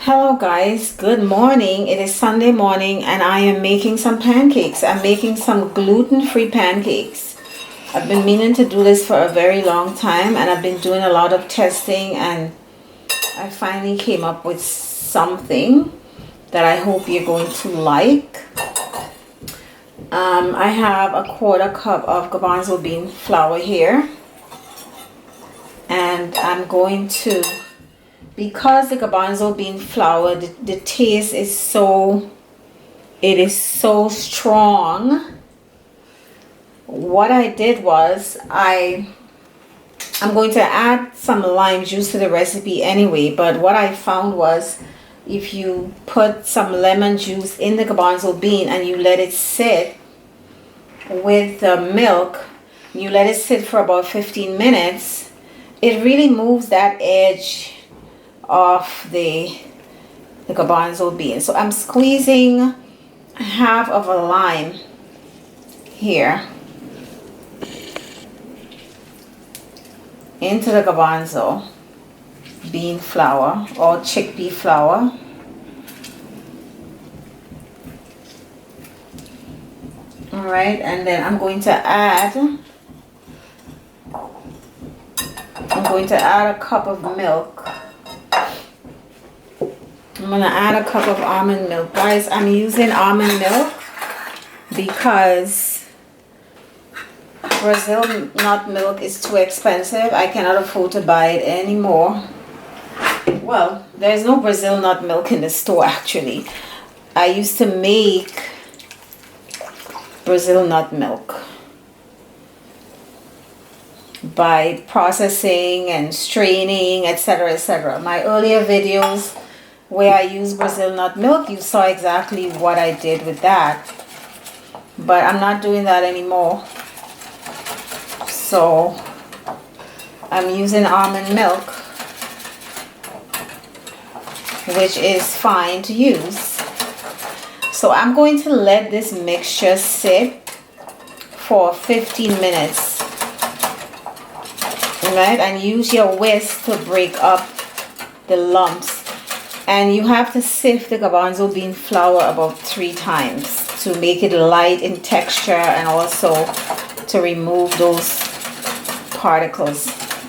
Hello guys, good morning. It is Sunday morning and I am making some pancakes. I'm making some gluten-free pancakes. I've been meaning to do this for a very long time and I've been doing a lot of testing and I finally came up with something that I hope you're going to like. I have a quarter cup of garbanzo bean flour here and I'm going to, because the garbanzo bean flour, the taste is so strong. What I did was I'm going to add some lime juice to the recipe anyway, but what I found was if you put some lemon juice in the garbanzo bean and you let it sit with the milk, you let it sit for about 15 minutes, it really moves that edge of the garbanzo bean. So I'm squeezing half of a lime here into the garbanzo bean flour or chickpea flour. All right, and then I'm going to add a cup of milk. I'm gonna add a cup of almond milk. Guys, I'm using almond milk because Brazil nut milk is too expensive. I cannot afford to buy it anymore. Well, there's no Brazil nut milk in the store actually. I used to make Brazil nut milk by processing and straining, etc., etc. My earlier videos where I use Brazil nut milk, you saw exactly what I did with that, but I'm not doing that anymore. So I'm using almond milk, which is fine to use. So I'm going to let this mixture sit for 15 minutes, right? And use your whisk to break up the lumps. And you have to sift the garbanzo bean flour about 3 times to make it light in texture and also to remove those particles.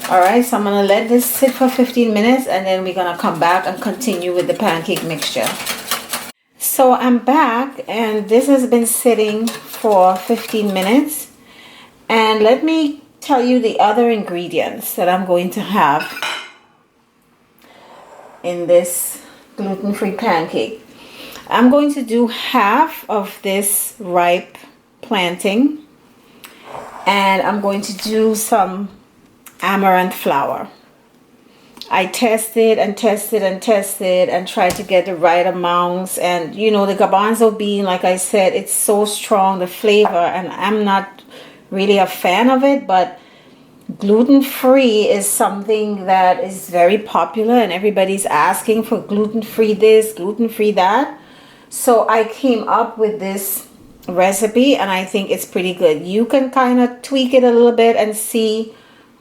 All right, so I'm gonna let this sit for 15 minutes and then we're gonna come back and continue with the pancake mixture. So I'm back and this has been sitting for 15 minutes. And let me tell you the other ingredients that I'm going to have in this gluten-free pancake. I'm going to do half of this ripe plantain and I'm going to do some amaranth flour. I tested and tested and tested and tried to get the right amounts, and you know, the garbanzo bean, like I said, it's so strong, the flavor, and I'm not really a fan of it, but gluten-free is something that is very popular and everybody's asking for gluten-free this, gluten-free that. So I came up with this recipe and I think it's pretty good. You can kind of tweak it a little bit and see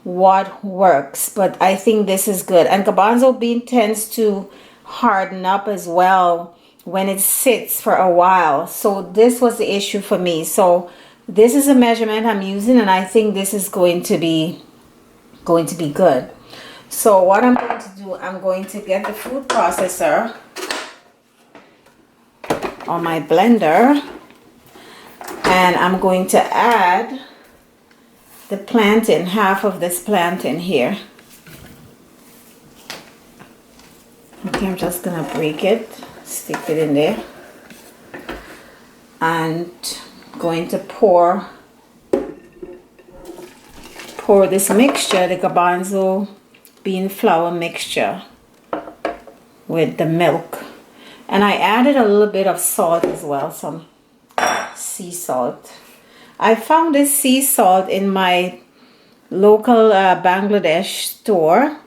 what works, but I think this is good. And garbanzo bean tends to harden up as well when it sits for a while. So this was the issue for me. So this is a measurement I'm using and I think this is going to be good. So what I'm going to do, I'm going to get the food processor on my blender and I'm going to add the plantain, half of this plantain here. Okay, I'm just gonna break it, stick it in there, and going to pour this mixture, the garbanzo bean flour mixture, with the milk. And I added a little bit of salt as well, some sea salt. I found this sea salt in my local Bangladesh store.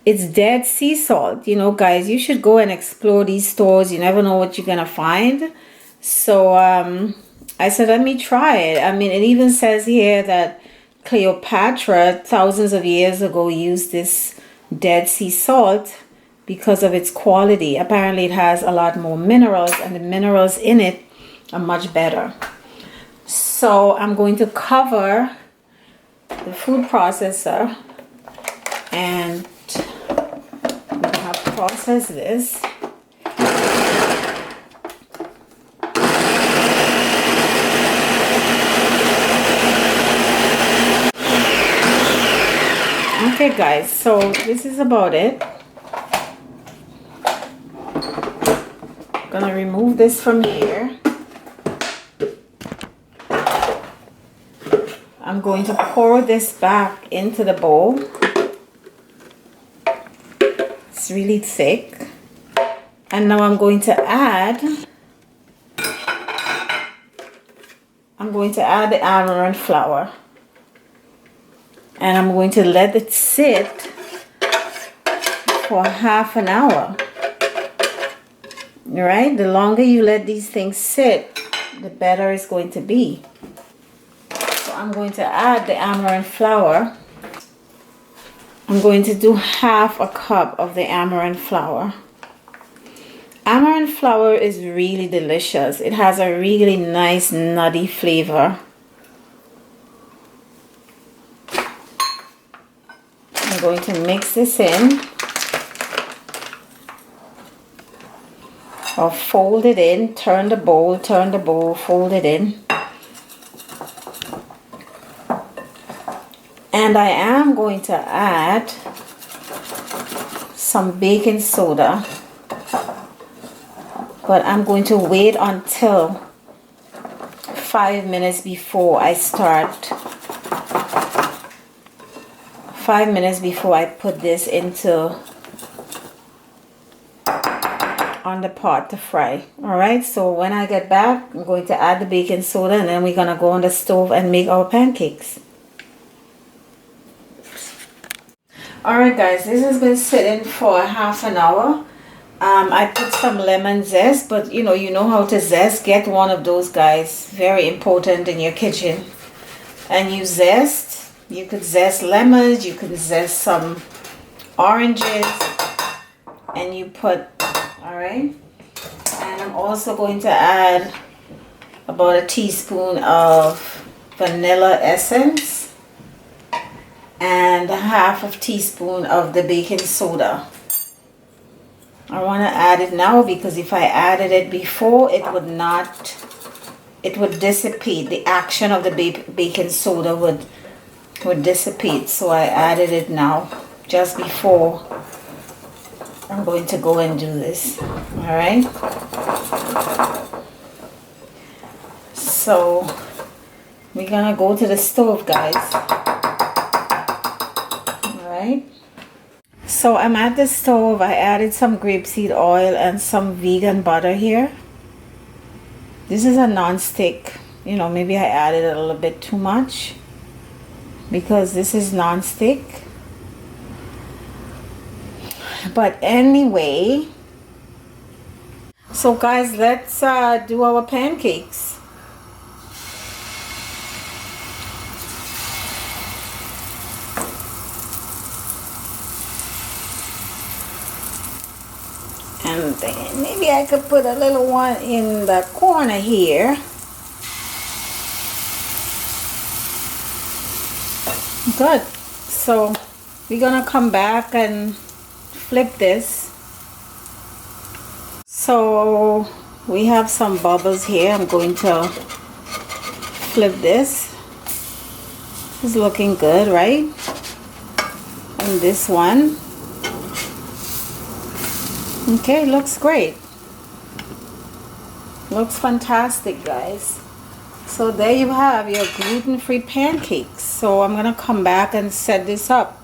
It's dead sea salt. You know, guys, you should go and explore these stores. You never know what you're gonna find. So I said, let me try it. I mean, it even says here that Cleopatra thousands of years ago used this Dead Sea salt because of its quality. Apparently it has a lot more minerals, and the minerals in it are much better. So I'm going to cover the food processor, and we're going to process this. Okay guys, so this is about it. I'm gonna remove this from here. I'm going to pour this back into the bowl. It's really thick. And now I'm going to add the amaranth flour. And I'm going to let it sit for half an hour. All right, the longer you let these things sit, the better it's going to be. So I'm going to add the amaranth flour. I'm going to do half a cup of the amaranth flour. Amaranth flour is really delicious. It has a really nice nutty flavor. I'm going to mix this in, or fold it in, turn the bowl, fold it in. And I am going to add some baking soda, but I'm going to wait until 5 minutes before I start. 5 minutes before I put this on the pot to fry. Alright, so when I get back, I'm going to add the baking soda, and then we're going to go on the stove and make our pancakes. Alright guys, this has been sitting for half an hour. I put some lemon zest, but you know how to zest. Get one of those guys, very important in your kitchen. And you zest. You could zest lemons, you could zest some oranges, and you put, alright. And I'm also going to add about a teaspoon of vanilla essence and half a teaspoon of the baking soda. I want to add it now because if I added it before, it would dissipate. The action of the baking soda would dissipate. So I added it now, just before I'm going to go and do this. Alright. So we're gonna go to the stove, guys. Alright. So I'm at the stove. I added some grapeseed oil and some vegan butter here. This is a non-stick. Maybe I added a little bit too much because this is non-stick. But anyway, so guys, let's do our pancakes. And then maybe I could put a little one in the corner here. Good. So we're gonna come back and flip this. So we have some bubbles here. I'm going to flip this. It's looking good, right? And this one. Okay, looks great. Looks fantastic, guys. So there you have your gluten-free pancakes. So I'm gonna come back and set this up.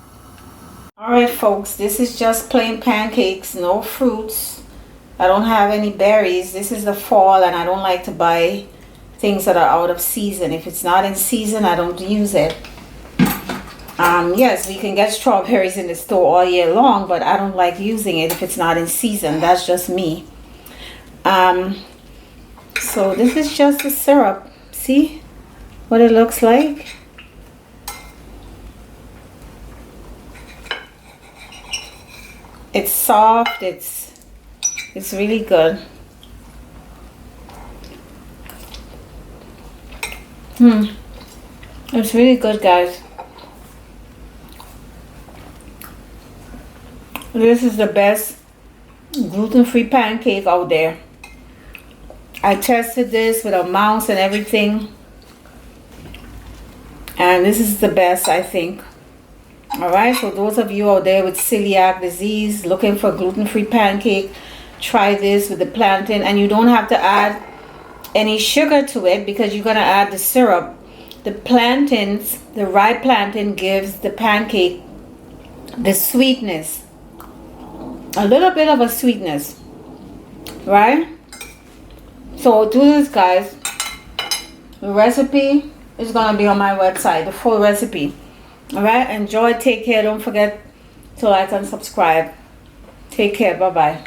Alright folks, this is just plain pancakes, no fruits. I don't have any berries. This is the fall and I don't like to buy things that are out of season. If it's not in season, I don't use it. Yes, we can get strawberries in the store all year long, but I don't like using it if it's not in season. That's just me. So this is just the syrup. See what it looks like? It's soft. It's really good. It's really good, guys. This is the best gluten-free pancake out there. I tested this with a mouse and everything, and this is the best, I think. Alright, so those of you out there with celiac disease looking for gluten-free pancake, try this with the plantain. And you don't have to add any sugar to it because you're going to add the syrup. The plantains, the ripe plantain gives the pancake the sweetness, a little bit of a sweetness, right? So do this, guys. The recipe is going to be on my website, the full recipe. Alright, enjoy, take care, don't forget to like and subscribe. Take care, bye bye.